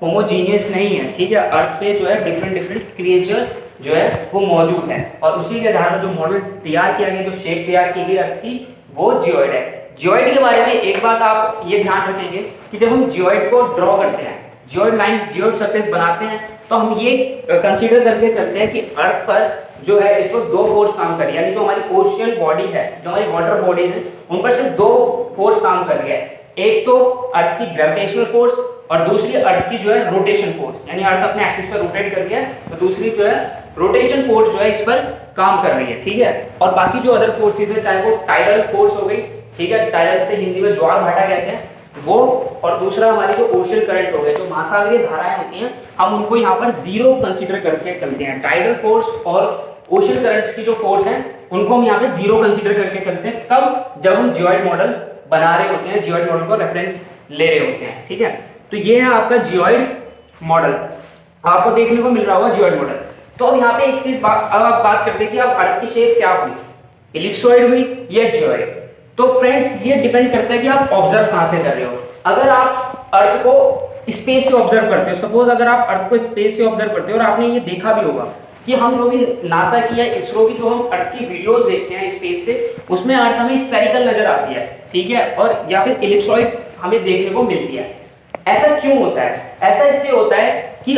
होमोजीनियस नहीं है, ठीक है। अर्थ पे जो है डिफरेंट क्रिएचर जो है वो मौजूद है, और उसी के आधार पर जो मॉडल तैयार किया गया, जो शेप तैयार की गई अर्थ की, वो जियोइड है। जियोइड के बारे में एक बात आप ये ध्यान रखेंगे कि जब हम जियोइड को ड्रॉ करते हैं, जियोइड लाइन, जियोइड सरफेस बनाते हैं, तो हम ये कंसीडर करके चलते हैं कि अर्थ पर जो है इसको दो फोर्स काम कर रही है, यानी जो हमारी ओशियन बॉडी है, जो हमारी वाटर बॉडीज है, उन पर सिर्फ दो फोर्स काम कर रही है। एक तो अर्थ की ग्रेविटेशनल फोर्स और दूसरी अर्थ की जो है रोटेशन फोर्स, यानी अर्थ अपने एक्सिस पर रोटेट कर रही है, तो दूसरी जो है रोटेशन फोर्स जो है इस पर काम कर रही है, ठीक है। और बाकी जो अदर फोर्सेज है, चाहे वो टाइडल फोर्स हो गई, ठीक है, टाइडल से हिंदी में ज्वार भाटा कहते हैं वो, और दूसरा हमारी जो ओशन करंट हो गए, जो महासागरीय धाराएं होती हैं, हम उनको यहाँ पर जीरो कंसीडर करके चलते हैं। टाइडल फोर्स और ओशन करंट्स की जो फोर्स है उनको हम यहाँ पे जीरो कंसीडर करके चलते हैं। कब? जब हम जियोइड मॉडल बना रहे होते हैं, जियोइड मॉडल को रेफरेंस ले रहे होते हैं, ठीक है। तो ये है आपका जियोइड मॉडल, आपको देखने को मिल रहा होगा जियोइड मॉडल। तो अब यहाँ पे एक चीज अब आप बात करते हैं कि अब अर्थ की शेप क्या हुई, इलिप्सॉइड हुई या जियोइड। तो फ्रेंड्स ये डिपेंड करता है कि आप ऑब्जर्व कहां से कर रहे हो। अगर आप अर्थ को स्पेस से ऑब्जर्व करते हो, सपोज अगर आप अर्थ को स्पेस से ऑब्जर्व करते हो, और आपने ये देखा भी होगा कि हम जो भी नासा की या इसरो की जो हम अर्थ की वीडियोस देखते हैं स्पेस से, उसमें अर्थ हमें स्फेरिकल नजर आती है, ठीक है, और या फिर इलिप्सॉइड हमें देखने को मिलती है। ऐसा क्यों होता है? ऐसा इसलिए होता है कि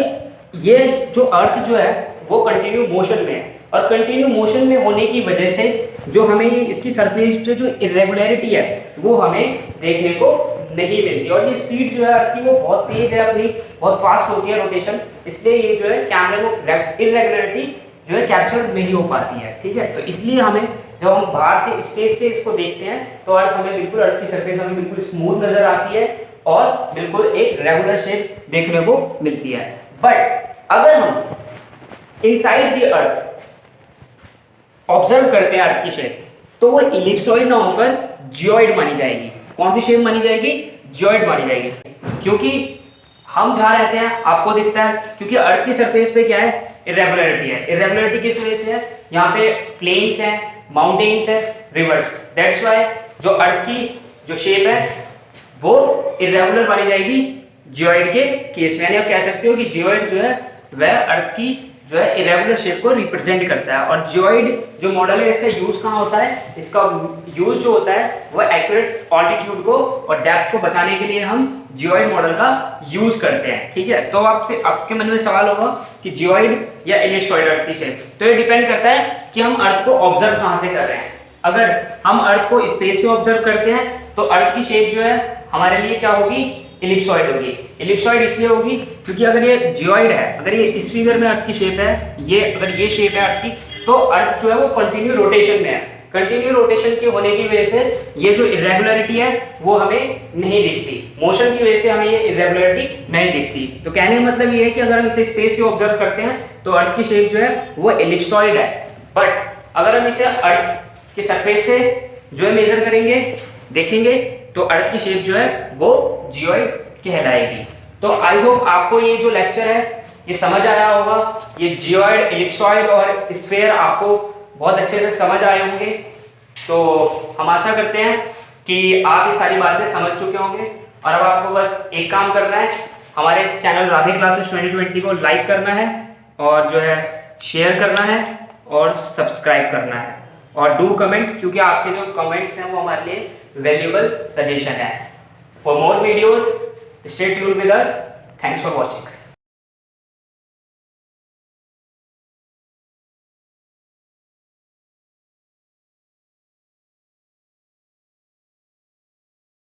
ये जो अर्थ जो है वो कंटिन्यू मोशन में है, और कंटिन्यू मोशन में होने की वजह से जो हमें इसकी सरफेस पे जो इरेगुलरिटी है वो हमें देखने को नहीं मिलती। और ये स्पीड जो है अर्थ की वो बहुत तेज है, अपनी बहुत फास्ट होती है रोटेशन, इसलिए ये जो है कैमरे को इरेगुलरिटी जो है कैप्चर नहीं हो पाती है, ठीक है। तो इसलिए हमें जब हम बाहर से स्पेस से इसको देखते हैं तो अर्थ हमें बिल्कुल, अर्थ की सरफेस हमें बिल्कुल स्मूथ नजर आती है और बिल्कुल एक रेगुलर शेप देखने को मिलती है। बट अगर हम इनसाइड द अर्थ ऑब्जर्व करते हैं अर्थ की शेप, तो वो इलिप्सॉइड ना होकर जियोइड मानी जाएगी। कौन सी शेप मानी जाएगी? जियोइड मानी जाएगी। क्योंकि हम जहां रहते हैं आपको दिखता है, क्योंकि अर्थ की सरफेस पे क्या है, इरेगुलरिटी है। इरेगुलरिटी किस वजह से है? यहाँ पे प्लेन्स हैं, माउंटेन्स है, रिवर्स, दैट्स व्हाई जो अर्थ की जो शेप है वो इरेगुलर मानी जाएगी जियोइड के केस में। यानी आप कह सकते हो कि जियोइड जो है वह अर्थ की जो है इरेगुलर शेप को रिप्रेजेंट करता है। और जियोइड जो मॉडल है इसका यूज कहाँ होता है? इसका यूज जो होता है वो एक्यूरेट ऑल्टीट्यूड को और डेप्थ को बताने के लिए हम जियोइड मॉडल का यूज करते हैं, ठीक है। तो आपके मन में सवाल होगा कि जियोइड या इलिप्सॉइड अर्थ की शेप, तो ये डिपेंड करता है कि हम अर्थ को ऑब्जर्व कहाँ से कर रहे हैं। अगर हम अर्थ को स्पेस से ऑब्जर्व करते हैं तो अर्थ की शेप जो है हमारे लिए क्या होगी? इलिप्सॉइड होगी। इलिप्सॉइड इसलिए होगी क्योंकि अगर ये जियोइड है, अगर ये इस फिगर में अर्थ की शेप है, ये अगर ये शेप है अर्थ की, तो अर्थ जो है वो कंटिन्यू रोटेशन में है। कंटिन्यू रोटेशन के होने की वजह से ये जो इरेगुलरिटी है वो हमें नहीं दिखती, मोशन की वजह से हमें ये इरेगुलरिटी नहीं दिखती। तो कहने का मतलब ये है कि अगर हम इसे स्पेस से ऑब्जर्व करते हैं तो अर्थ की शेप जो है वो इलिप्सॉइड है। बट अगर हम इसे अर्थ की सरफेस से जो है मेजर करेंगे, देखेंगे, तो अर्थ की शेप जो है वो जियोइड कहलाएगी। तो आई होप आपको ये जो लेक्चर है ये समझ आया होगा। ये जियोइड, इलिप्सॉइड और स्फेयर आपको बहुत अच्छे से समझ आए होंगे। तो हम आशा करते हैं कि आप ये सारी बातें समझ चुके होंगे, और अब आपको बस एक काम करना है, हमारे इस चैनल राधे क्लासेस 2020 को लाइक करना है और जो है शेयर करना है और सब्सक्राइब करना है, और डू कमेंट, क्योंकि आपके जो कमेंट्स हैं वो हमारे लिए वैल्यूएबल सजेशन है। For more videos stay tuned with us. Thanks for watching.